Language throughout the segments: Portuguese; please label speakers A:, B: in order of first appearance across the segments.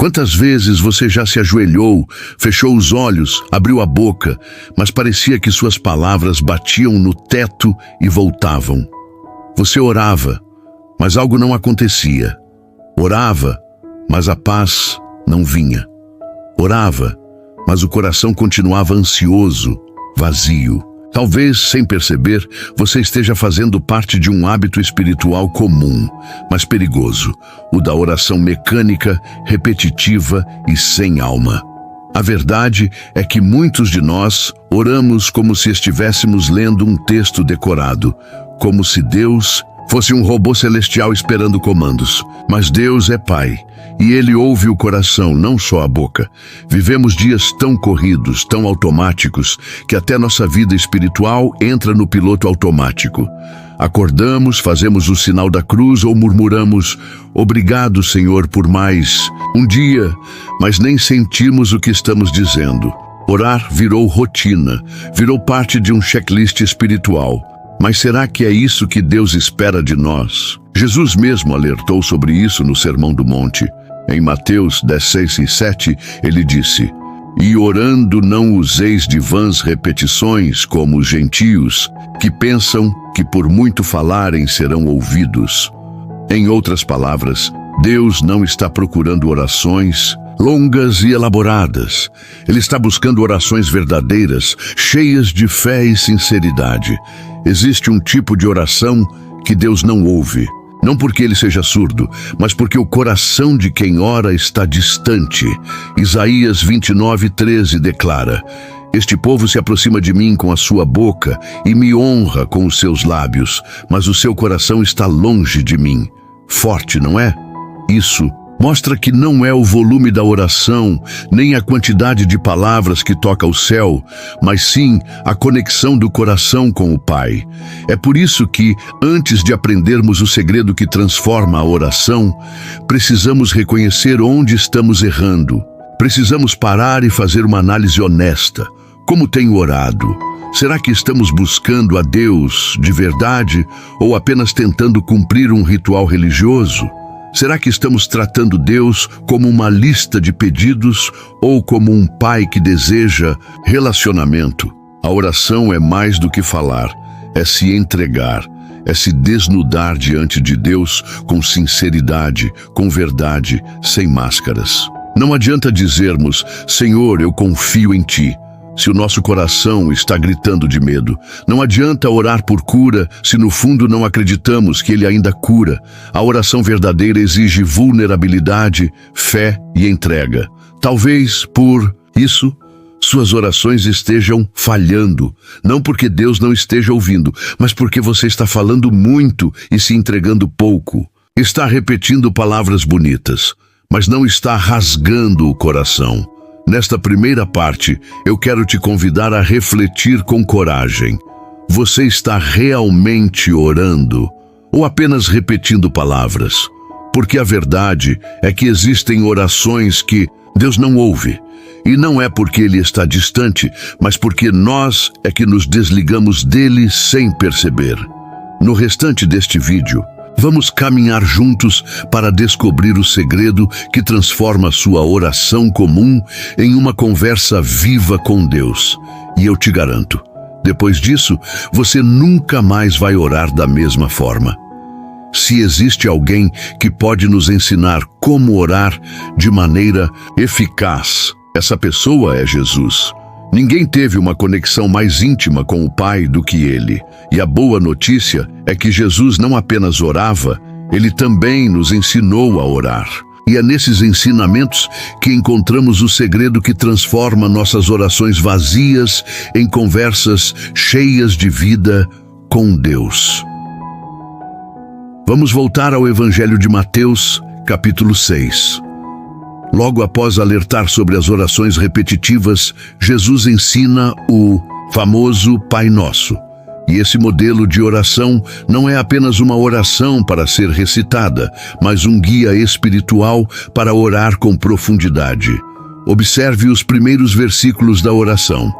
A: Quantas vezes você já se ajoelhou, fechou os olhos, abriu a boca, mas parecia que suas palavras batiam no teto e voltavam. Você orava, mas algo não acontecia. Orava, mas a paz não vinha. Orava, mas o coração continuava ansioso, vazio. Talvez, sem perceber, você esteja fazendo parte de um hábito espiritual comum, mas perigoso, o da oração mecânica, repetitiva e sem alma. A verdade é que muitos de nós oramos como se estivéssemos lendo um texto decorado, como se Deus fosse um robô celestial esperando comandos. Mas Deus é Pai, e Ele ouve o coração, não só a boca. Vivemos dias tão corridos, tão automáticos, que até nossa vida espiritual entra no piloto automático. Acordamos, fazemos o sinal da cruz ou murmuramos: "Obrigado, Senhor, por mais um dia", mas nem sentimos o que estamos dizendo. Orar virou rotina, virou parte de um checklist espiritual. Mas será que é isso que Deus espera de nós? Jesus mesmo alertou sobre isso no Sermão do Monte. Em Mateus 10:6-7, ele disse: "E orando não useis de vãs repetições como os gentios, que pensam que por muito falarem serão ouvidos." Em outras palavras, Deus não está procurando orações longas e elaboradas. Ele está buscando orações verdadeiras, cheias de fé e sinceridade. Existe um tipo de oração que Deus não ouve, não porque ele seja surdo, mas porque o coração de quem ora está distante. Isaías 29:13 declara: "Este povo se aproxima de mim com a sua boca e me honra com os seus lábios, mas o seu coração está longe de mim." Forte, não é? Isso mostra que não é o volume da oração, nem a quantidade de palavras que toca o céu, mas sim a conexão do coração com o Pai. É por isso que, antes de aprendermos o segredo que transforma a oração, precisamos reconhecer onde estamos errando. Precisamos parar e fazer uma análise honesta. Como tenho orado? Será que estamos buscando a Deus de verdade ou apenas tentando cumprir um ritual religioso? Será que estamos tratando Deus como uma lista de pedidos ou como um pai que deseja relacionamento? A oração é mais do que falar, é se entregar, é se desnudar diante de Deus com sinceridade, com verdade, sem máscaras. Não adianta dizermos: "Senhor, eu confio em Ti", se o nosso coração está gritando de medo. Não adianta orar por cura se no fundo não acreditamos que Ele ainda cura. A oração verdadeira exige vulnerabilidade, fé e entrega. Talvez por isso suas orações estejam falhando, não porque Deus não esteja ouvindo, mas porque você está falando muito e se entregando pouco. Está repetindo palavras bonitas, mas não está rasgando o coração. Nesta primeira parte, eu quero te convidar a refletir com coragem. Você está realmente orando ou apenas repetindo palavras? Porque a verdade é que existem orações que Deus não ouve. E não é porque Ele está distante, mas porque nós é que nos desligamos dele sem perceber. No restante deste vídeo, vamos caminhar juntos para descobrir o segredo que transforma sua oração comum em uma conversa viva com Deus. E eu te garanto, depois disso, você nunca mais vai orar da mesma forma. Se existe alguém que pode nos ensinar como orar de maneira eficaz, essa pessoa é Jesus. Ninguém teve uma conexão mais íntima com o Pai do que ele. E a boa notícia é que Jesus não apenas orava, ele também nos ensinou a orar. E é nesses ensinamentos que encontramos o segredo que transforma nossas orações vazias em conversas cheias de vida com Deus. Vamos voltar ao Evangelho de Mateus, capítulo 6. Logo após alertar sobre as orações repetitivas, Jesus ensina o famoso Pai Nosso. E esse modelo de oração não é apenas uma oração para ser recitada, mas um guia espiritual para orar com profundidade. Observe os primeiros versículos da oração.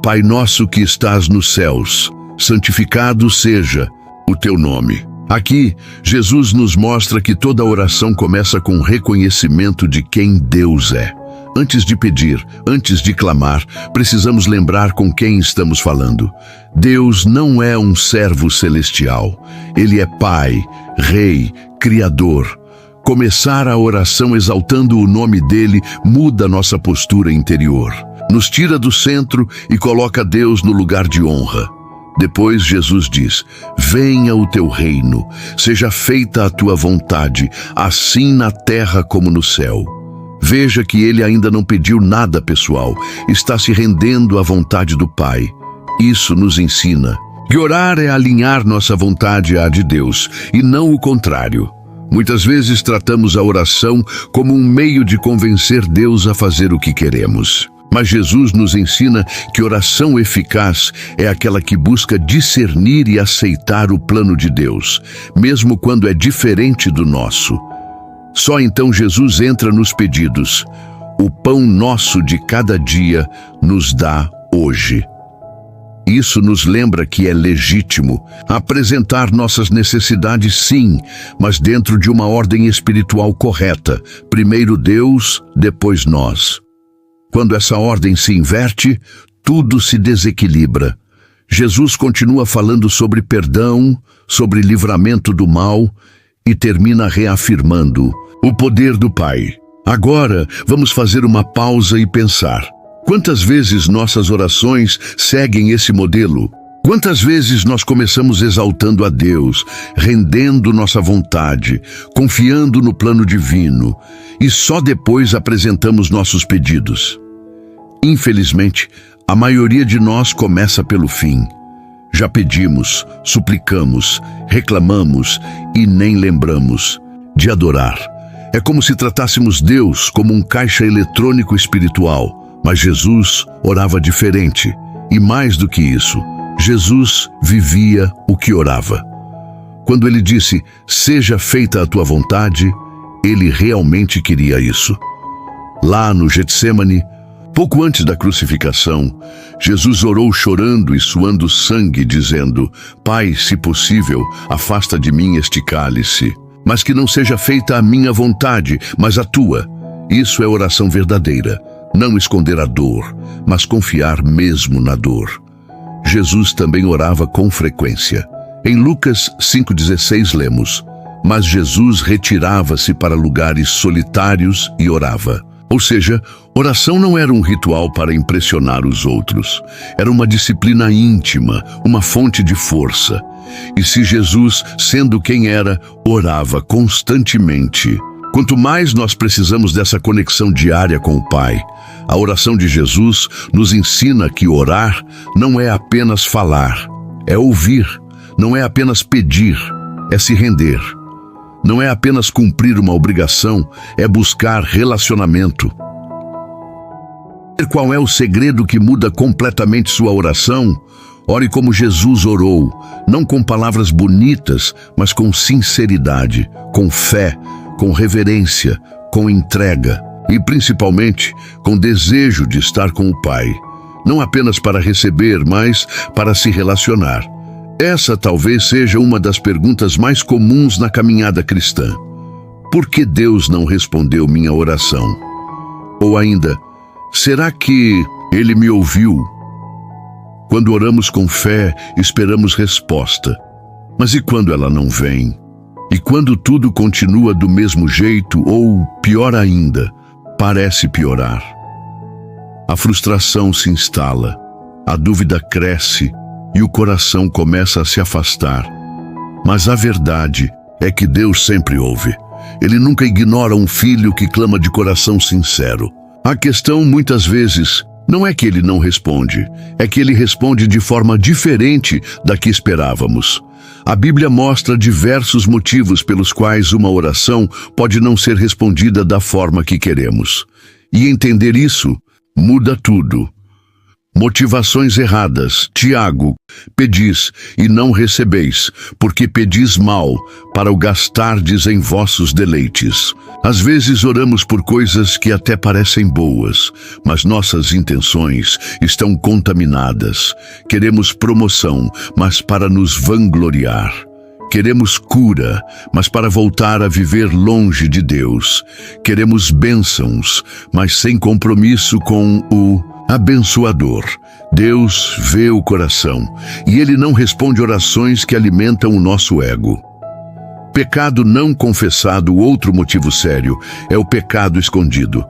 A: Pai nosso que estás nos céus, santificado seja o teu nome. Aqui, Jesus nos mostra que toda oração começa com o reconhecimento de quem Deus é. Antes de pedir, antes de clamar, precisamos lembrar com quem estamos falando. Deus não é um servo celestial. Ele é Pai, Rei, Criador. Começar a oração exaltando o nome dele muda nossa postura interior. Nos tira do centro e coloca Deus no lugar de honra. Depois Jesus diz: venha o teu reino, seja feita a tua vontade, assim na terra como no céu. Veja que ele ainda não pediu nada pessoal, está se rendendo à vontade do Pai. Isso nos ensina que orar é alinhar nossa vontade à de Deus, e não o contrário. Muitas vezes tratamos a oração como um meio de convencer Deus a fazer o que queremos. Mas Jesus nos ensina que oração eficaz é aquela que busca discernir e aceitar o plano de Deus, mesmo quando é diferente do nosso. Só então Jesus entra nos pedidos. O pão nosso de cada dia nos dá hoje. Isso nos lembra que é legítimo apresentar nossas necessidades, sim, mas dentro de uma ordem espiritual correta. Primeiro Deus, depois nós. Quando essa ordem se inverte, tudo se desequilibra. Jesus continua falando sobre perdão, sobre livramento do mal e termina reafirmando o poder do Pai. Agora, vamos fazer uma pausa e pensar. Quantas vezes nossas orações seguem esse modelo? Quantas vezes nós começamos exaltando a Deus, rendendo nossa vontade, confiando no plano divino, e só depois apresentamos nossos pedidos? Infelizmente, a maioria de nós começa pelo fim. Já pedimos, suplicamos, reclamamos e nem lembramos de adorar. É como se tratássemos Deus como um caixa eletrônico espiritual. Mas Jesus orava diferente, e mais do que isso, Jesus vivia o que orava. Quando ele disse, seja feita a tua vontade, ele realmente queria isso. Lá no Getsêmani, pouco antes da crucificação, Jesus orou chorando e suando sangue, dizendo, Pai, se possível, afasta de mim este cálice, mas que não seja feita a minha vontade, mas a tua. Isso é oração verdadeira. Não esconder a dor, mas confiar mesmo na dor. Jesus também orava com frequência. Em Lucas 5,16 lemos, mas Jesus retirava-se para lugares solitários e orava. Ou seja, oração não era um ritual para impressionar os outros. Era uma disciplina íntima, uma fonte de força. E se Jesus, sendo quem era, orava constantemente, quanto mais nós precisamos dessa conexão diária com o Pai. A oração de Jesus nos ensina que orar não é apenas falar, é ouvir, não é apenas pedir, é se render. Não é apenas cumprir uma obrigação, é buscar relacionamento. Qual é o segredo que muda completamente sua oração? Ore como Jesus orou, não com palavras bonitas, mas com sinceridade, com fé, com reverência, com entrega e principalmente com desejo de estar com o Pai, não apenas para receber, mas para se relacionar. Essa talvez seja uma das perguntas mais comuns na caminhada cristã. Por que Deus não respondeu minha oração? Ou ainda, será que Ele me ouviu? Quando oramos com fé, esperamos resposta. Mas e quando ela não vem? E quando tudo continua do mesmo jeito, ou, pior ainda, parece piorar? A frustração se instala, a dúvida cresce e o coração começa a se afastar. Mas a verdade é que Deus sempre ouve. Ele nunca ignora um filho que clama de coração sincero. A questão, muitas vezes, não é que ele não responde, é que ele responde de forma diferente da que esperávamos. A Bíblia mostra diversos motivos pelos quais uma oração pode não ser respondida da forma que queremos. E entender isso muda tudo. Motivações erradas. Tiago, pedis e não recebeis, porque pedis mal, para o gastardes em vossos deleites. Às vezes oramos por coisas que até parecem boas, mas nossas intenções estão contaminadas. Queremos promoção, mas para nos vangloriar. Queremos cura, mas para voltar a viver longe de Deus. Queremos bênçãos, mas sem compromisso com o abençoador. Deus vê o coração e Ele não responde orações que alimentam o nosso ego. Pecado não confessado, outro motivo sério, é o pecado escondido.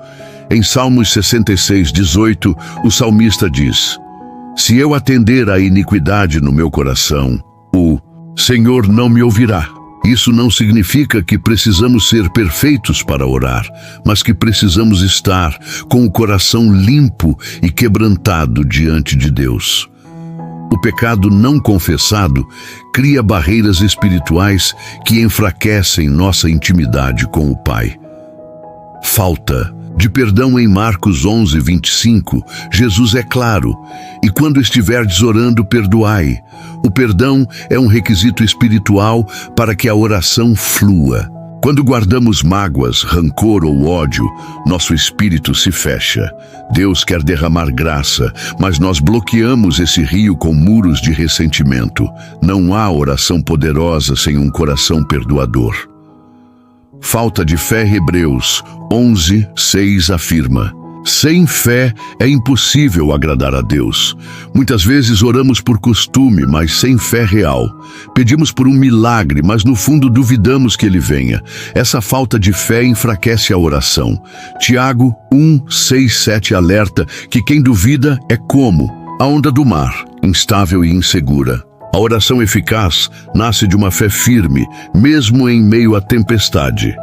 A: Em Salmos 66:18, o salmista diz: Se eu atender à iniquidade no meu coração, o Senhor não me ouvirá. Isso não significa que precisamos ser perfeitos para orar, mas que precisamos estar com o coração limpo e quebrantado diante de Deus. O pecado não confessado cria barreiras espirituais que enfraquecem nossa intimidade com o Pai. Falta de perdão. Em Marcos 11:25, Jesus é claro: e quando estiverdes orando, perdoai. O perdão é um requisito espiritual para que a oração flua. Quando guardamos mágoas, rancor ou ódio, nosso espírito se fecha. Deus quer derramar graça, mas nós bloqueamos esse rio com muros de ressentimento. Não há oração poderosa sem um coração perdoador. Falta de fé. Hebreus 11:6 afirma: sem fé é impossível agradar a Deus. Muitas vezes oramos por costume, mas sem fé real. Pedimos por um milagre, mas no fundo duvidamos que ele venha. Essa falta de fé enfraquece a oração. Tiago 1:6-7 alerta que quem duvida é como a onda do mar, instável e insegura. A oração eficaz nasce de uma fé firme, mesmo em meio à tempestade.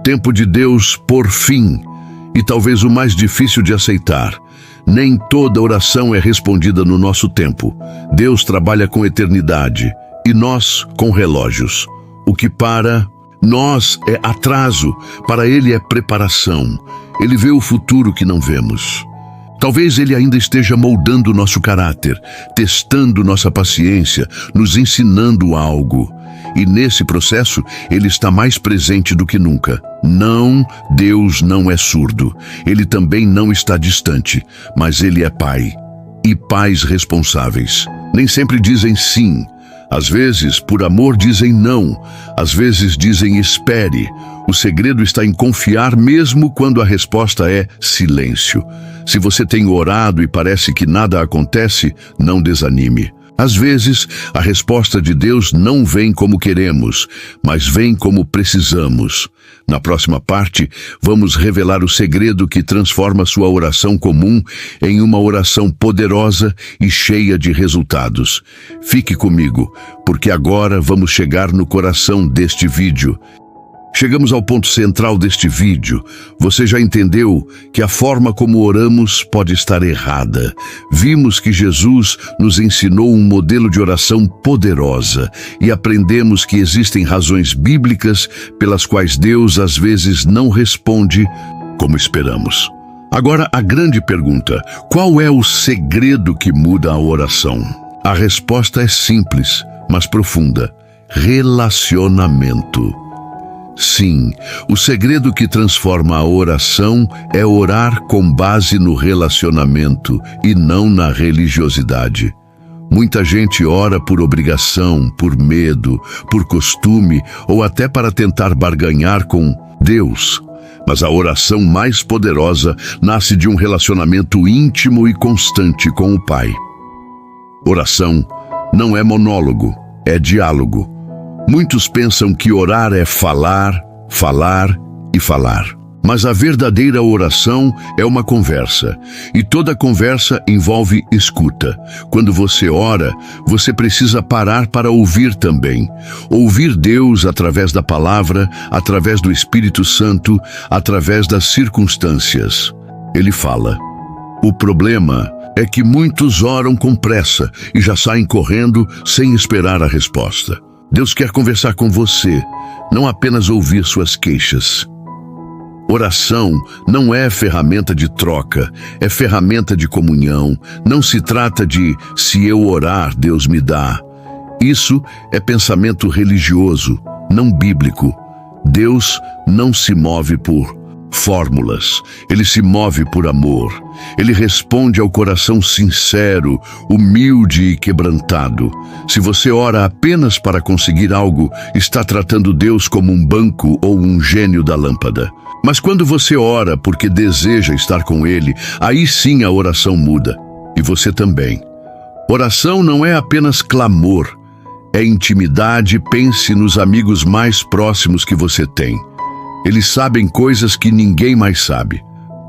A: Tempo de Deus por fim. E talvez o mais difícil de aceitar: nem toda oração é respondida no nosso tempo. Deus trabalha com eternidade e nós com relógios. O que para nós é atraso, para Ele é preparação. Ele vê o futuro que não vemos. Talvez Ele ainda esteja moldando nosso caráter, testando nossa paciência, nos ensinando algo. E nesse processo, Ele está mais presente do que nunca. Não, Deus não é surdo. Ele também não está distante, mas Ele é Pai. E pais responsáveis. Nem sempre dizem sim. Às vezes, por amor, dizem não. Às vezes dizem espere. O segredo está em confiar mesmo quando a resposta é silêncio. Se você tem orado e parece que nada acontece, não desanime. Às vezes, a resposta de Deus não vem como queremos, mas vem como precisamos. Na próxima parte, vamos revelar o segredo que transforma sua oração comum em uma oração poderosa e cheia de resultados. Fique comigo, porque agora vamos chegar no coração deste vídeo. Chegamos ao ponto central deste vídeo. Você já entendeu que a forma como oramos pode estar errada. Vimos que Jesus nos ensinou um modelo de oração poderosa e aprendemos que existem razões bíblicas pelas quais Deus às vezes não responde como esperamos. Agora, a grande pergunta: qual é o segredo que muda a oração? A resposta é simples, mas profunda: relacionamento. Sim, o segredo que transforma a oração é orar com base no relacionamento e não na religiosidade. Muita gente ora por obrigação, por medo, por costume ou até para tentar barganhar com Deus. Mas a oração mais poderosa nasce de um relacionamento íntimo e constante com o Pai. Oração não é monólogo, é diálogo. Muitos pensam que orar é falar, falar e falar. Mas a verdadeira oração é uma conversa. E toda conversa envolve escuta. Quando você ora, você precisa parar para ouvir também. Ouvir Deus através da palavra, através do Espírito Santo, através das circunstâncias. Ele fala. O problema é que muitos oram com pressa e já saem correndo sem esperar a resposta. Deus quer conversar com você, não apenas ouvir suas queixas. Oração não é ferramenta de troca, é ferramenta de comunhão. Não se trata de se eu orar, Deus me dá. Isso é pensamento religioso, não bíblico. Deus não se move por fórmulas. Ele se move por amor. Ele responde ao coração sincero, humilde e quebrantado. Se você ora apenas para conseguir algo, está tratando Deus como um banco ou um gênio da lâmpada. Mas quando você ora porque deseja estar com Ele, aí sim a oração muda. E você também. Oração não é apenas clamor, é intimidade. Pense nos amigos mais próximos que você tem. Eles sabem coisas que ninguém mais sabe.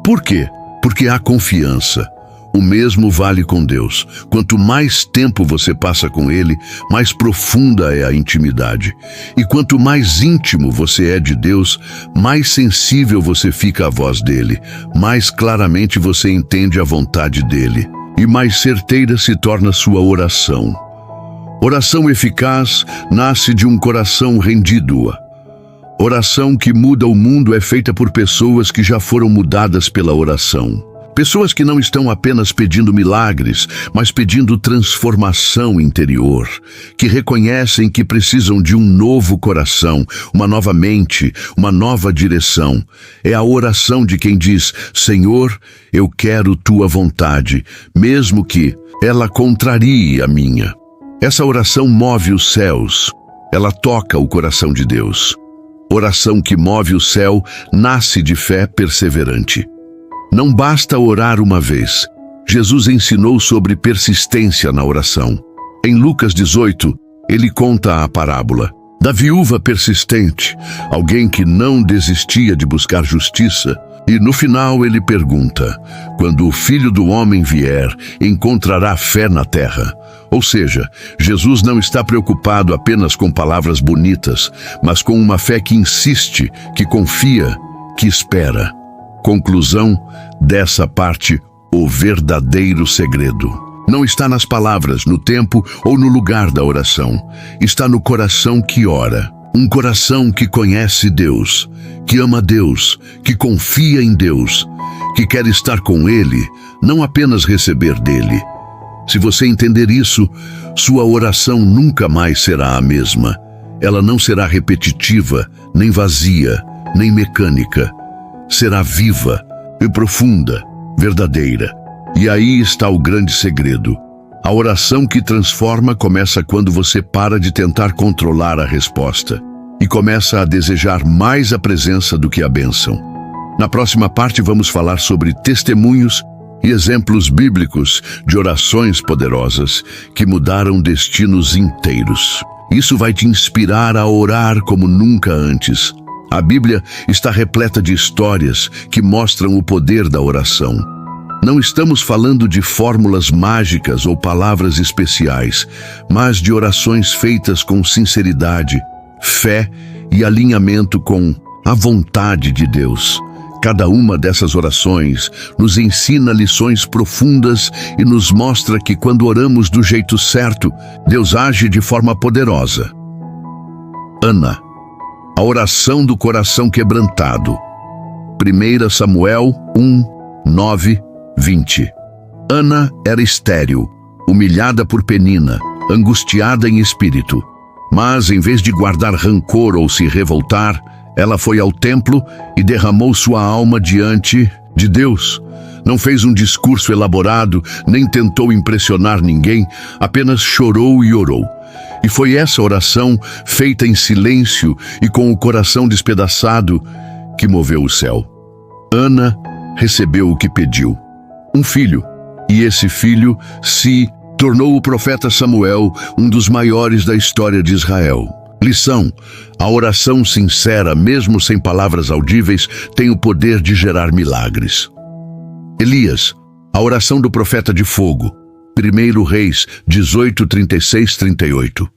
A: Por quê? Porque há confiança. O mesmo vale com Deus. Quanto mais tempo você passa com Ele, mais profunda é a intimidade. E quanto mais íntimo você é de Deus, mais sensível você fica à voz dEle, mais claramente você entende a vontade dEle, e mais certeira se torna sua oração. Oração eficaz nasce de um coração rendido. Oração que muda o mundo é feita por pessoas que já foram mudadas pela oração. Pessoas que não estão apenas pedindo milagres, mas pedindo transformação interior, que reconhecem que precisam de um novo coração, uma nova mente, uma nova direção. É a oração de quem diz: Senhor, eu quero tua vontade, mesmo que ela contrarie a minha. Essa oração move os céus, ela toca o coração de Deus. Oração que move o céu nasce de fé perseverante. Não basta orar uma vez. Jesus ensinou sobre persistência na oração. Em Lucas 18, ele conta a parábola da viúva persistente, alguém que não desistia de buscar justiça. E no final ele pergunta: quando o Filho do Homem vier, encontrará fé na terra? Ou seja, Jesus não está preocupado apenas com palavras bonitas, mas com uma fé que insiste, que confia, que espera. Conclusão dessa parte: o verdadeiro segredo não está nas palavras, no tempo ou no lugar da oração. Está no coração que ora. Um coração que conhece Deus, que ama Deus, que confia em Deus, que quer estar com Ele, não apenas receber dele. Se você entender isso, sua oração nunca mais será a mesma. Ela não será repetitiva, nem vazia, nem mecânica. Será viva e profunda, verdadeira. E aí está o grande segredo. A oração que transforma começa quando você para de tentar controlar a resposta e começa a desejar mais a presença do que a bênção. Na próxima parte vamos falar sobre testemunhos e exemplos bíblicos de orações poderosas que mudaram destinos inteiros. Isso vai te inspirar a orar como nunca antes. A Bíblia está repleta de histórias que mostram o poder da oração. Não estamos falando de fórmulas mágicas ou palavras especiais, mas de orações feitas com sinceridade, fé e alinhamento com a vontade de Deus. Cada uma dessas orações nos ensina lições profundas e nos mostra que quando oramos do jeito certo, Deus age de forma poderosa. Ana, a oração do coração quebrantado. 1 Samuel 1, 9, 20. Ana era estéril, humilhada por Penina, angustiada em espírito. Mas, em vez de guardar rancor ou se revoltar, ela foi ao templo e derramou sua alma diante de Deus. Não fez um discurso elaborado, nem tentou impressionar ninguém, apenas chorou e orou. E foi essa oração, feita em silêncio e com o coração despedaçado, que moveu o céu. Ana recebeu o que pediu: um filho. E esse filho se tornou o profeta Samuel, um dos maiores da história de Israel. Lição: a oração sincera, mesmo sem palavras audíveis, tem o poder de gerar milagres. Elias, a oração do profeta de fogo. 1 Reis 18, 36, 38.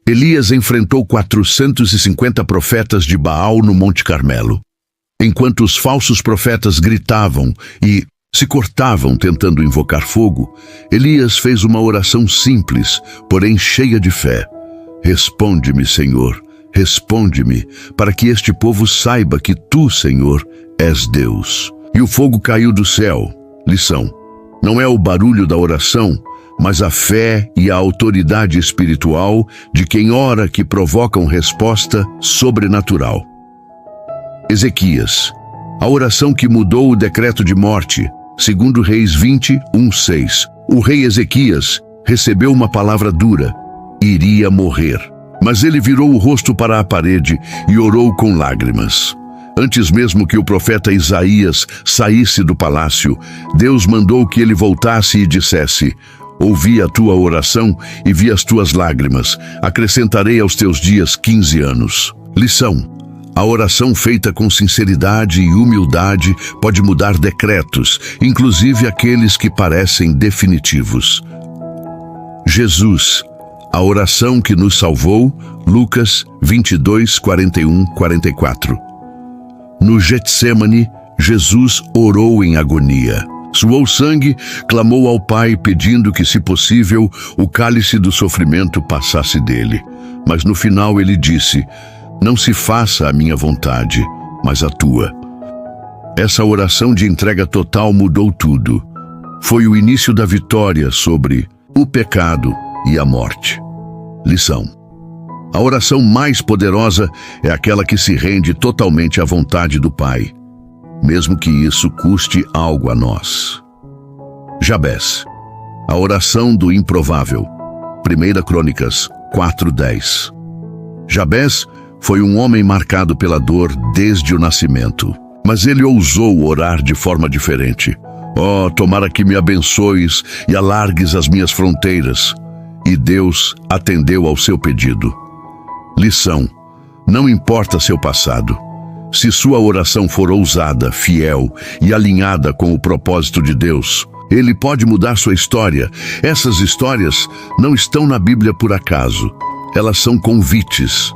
A: Elias enfrentou 450 profetas de Baal no Monte Carmelo. Enquanto os falsos profetas gritavam e se cortavam tentando invocar fogo, Elias fez uma oração simples, porém cheia de fé. Responde-me, Senhor, responde-me, para que este povo saiba que Tu, Senhor, és Deus. E o fogo caiu do céu. Lição: não é o barulho da oração, mas a fé e a autoridade espiritual de quem ora que provocam resposta sobrenatural. Ezequias, A oração que mudou o decreto de morte, segundo Reis 20, 1:6. O rei Ezequias recebeu uma palavra dura: iria morrer. Mas ele virou o rosto para a parede e orou com lágrimas. Antes mesmo que o profeta Isaías saísse do palácio, Deus mandou que ele voltasse e dissesse: ouvi a tua oração e vi as tuas lágrimas. Acrescentarei aos teus dias 15 anos. Lição: a oração feita com sinceridade e humildade pode mudar decretos, inclusive aqueles que parecem definitivos. Jesus, a oração que nos salvou, Lucas 22, 41, 44. No Getsêmani, Jesus orou em agonia. Suou sangue, clamou ao Pai pedindo que, se possível, o cálice do sofrimento passasse dele. Mas no final ele disse: não se faça a minha vontade, mas a tua. Essa oração de entrega total mudou tudo. Foi o início da vitória sobre o pecado e a morte. Lição: a oração mais poderosa é aquela que se rende totalmente à vontade do Pai, mesmo que isso custe algo a nós. Jabés, a oração do improvável. 1 Crônicas 4:10. Jabés foi um homem marcado pela dor desde o nascimento, mas ele ousou orar de forma diferente. Oh, tomara que me abençoes e alargues as minhas fronteiras. E Deus atendeu ao seu pedido. Lição: não importa seu passado. Se sua oração for ousada, fiel e alinhada com o propósito de Deus, Ele pode mudar sua história. Essas histórias não estão na Bíblia por acaso. Elas são convites.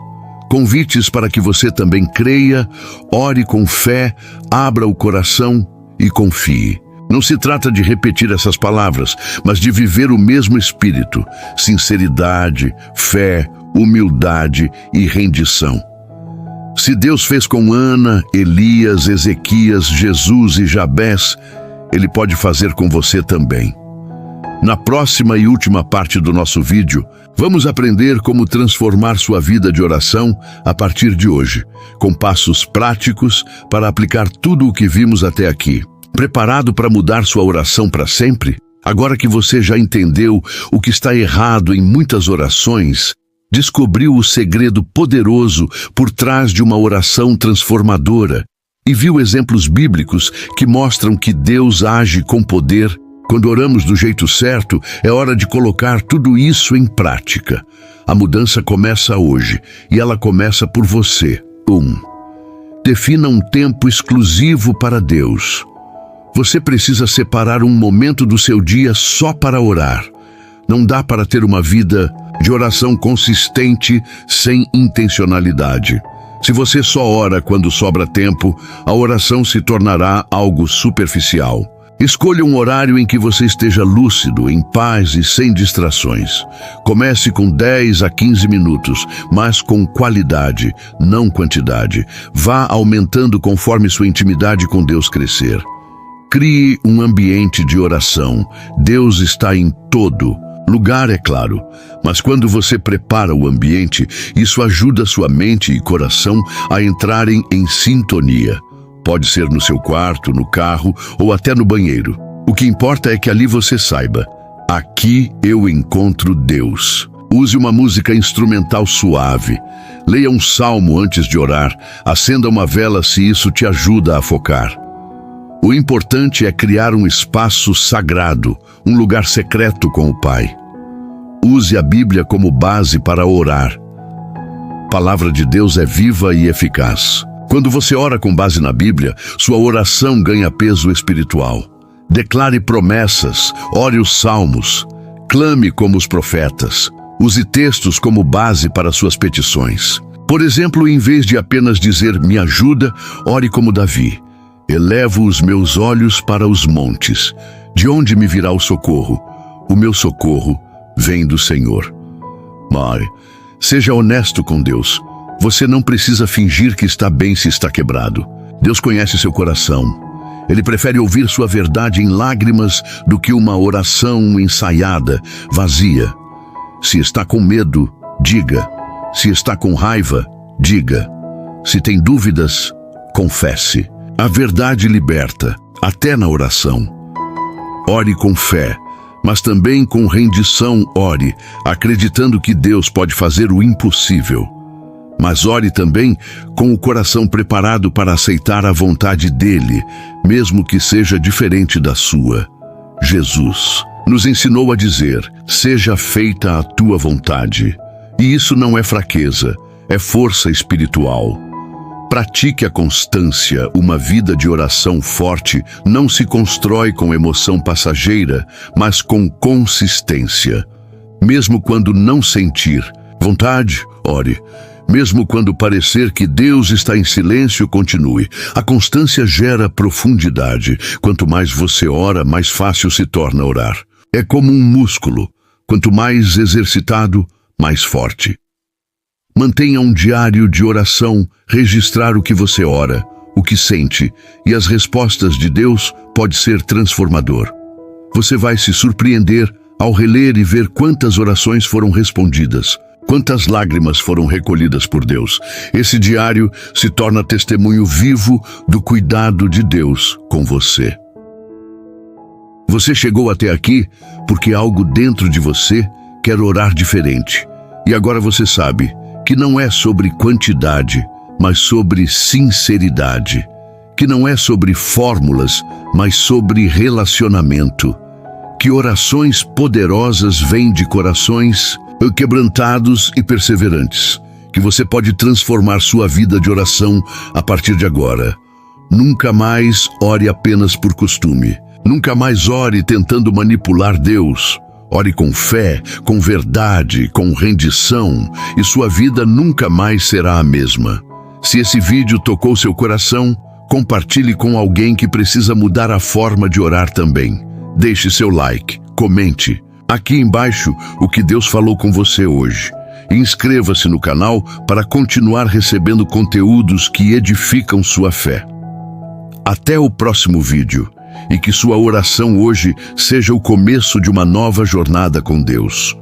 A: Convites para que você também creia, ore com fé, abra o coração e confie. Não se trata de repetir essas palavras, mas de viver o mesmo espírito: sinceridade, fé, humildade e rendição. Se Deus fez com Ana, Elias, Ezequias, Jesus e Jabés, Ele pode fazer com você também. Na próxima e última parte do nosso vídeo, vamos aprender como transformar sua vida de oração a partir de hoje, com passos práticos para aplicar tudo o que vimos até aqui. Preparado para mudar sua oração para sempre? Agora que você já entendeu o que está errado em muitas orações, descobriu o segredo poderoso por trás de uma oração transformadora e viu exemplos bíblicos que mostram que Deus age com poder. Quando oramos do jeito certo, é hora de colocar tudo isso em prática. A mudança começa hoje e ela começa por você. 1. Defina um tempo exclusivo para Deus. Você precisa separar um momento do seu dia só para orar. Não dá para ter uma vida de oração consistente sem intencionalidade. Se você só ora quando sobra tempo, a oração se tornará algo superficial. Escolha um horário em que você esteja lúcido, em paz e sem distrações. Comece com 10 a 15 minutos, mas com qualidade, não quantidade. Vá aumentando conforme sua intimidade com Deus crescer. Crie um ambiente de oração. Deus está em todo lugar, é claro, mas quando você prepara o ambiente, isso ajuda sua mente e coração a entrarem em sintonia. Pode ser no seu quarto, no carro ou até no banheiro. O que importa é que ali você saiba: aqui eu encontro Deus. Use uma música instrumental suave. Leia um salmo antes de orar. Acenda uma vela se isso te ajuda a focar. O importante é criar um espaço sagrado, um lugar secreto com o Pai. Use a Bíblia como base para orar. A palavra de Deus é viva e eficaz. Quando você ora com base na Bíblia, sua oração ganha peso espiritual. Declare promessas, ore os salmos, clame como os profetas. Use textos como base para suas petições. Por exemplo, em vez de apenas dizer "me ajuda", ore como Davi: elevo os meus olhos para os montes. De onde me virá o socorro? O meu socorro vem do Senhor. Mas seja honesto com Deus. Você não precisa fingir que está bem se está quebrado. Deus conhece seu coração. Ele prefere ouvir sua verdade em lágrimas do que uma oração ensaiada, vazia. Se está com medo, diga. Se está com raiva, diga. Se tem dúvidas, confesse. A verdade liberta, até na oração. Ore com fé, mas também com rendição ore, acreditando que Deus pode fazer o impossível. Mas ore também com o coração preparado para aceitar a vontade dele, mesmo que seja diferente da sua. Jesus nos ensinou a dizer: seja feita a tua vontade. E isso não é fraqueza, é força espiritual. Pratique a constância. Uma vida de oração forte não se constrói com emoção passageira, mas com consistência. Mesmo quando não sentir vontade, ore. Mesmo quando parecer que Deus está em silêncio, continue. A constância gera profundidade. Quanto mais você ora, mais fácil se torna orar. É como um músculo. Quanto mais exercitado, mais forte. Mantenha um diário de oração, registrar o que você ora, o que sente, e as respostas de Deus pode ser transformador. Você vai se surpreender ao reler e ver quantas orações foram respondidas, quantas lágrimas foram recolhidas por Deus. Esse diário se torna testemunho vivo do cuidado de Deus com você. Você chegou até aqui porque algo dentro de você quer orar diferente. E agora você sabe que não é sobre quantidade, mas sobre sinceridade. Que não é sobre fórmulas, mas sobre relacionamento. Que orações poderosas vêm de corações quebrantados e perseverantes. Que você pode transformar sua vida de oração a partir de agora. Nunca mais ore apenas por costume. Nunca mais ore tentando manipular Deus. Ore com fé, com verdade, com rendição, e sua vida nunca mais será a mesma. Se esse vídeo tocou seu coração, compartilhe com alguém que precisa mudar a forma de orar também. Deixe seu like, comente aqui embaixo o que Deus falou com você hoje. E inscreva-se no canal para continuar recebendo conteúdos que edificam sua fé. Até o próximo vídeo. E que sua oração hoje seja o começo de uma nova jornada com Deus.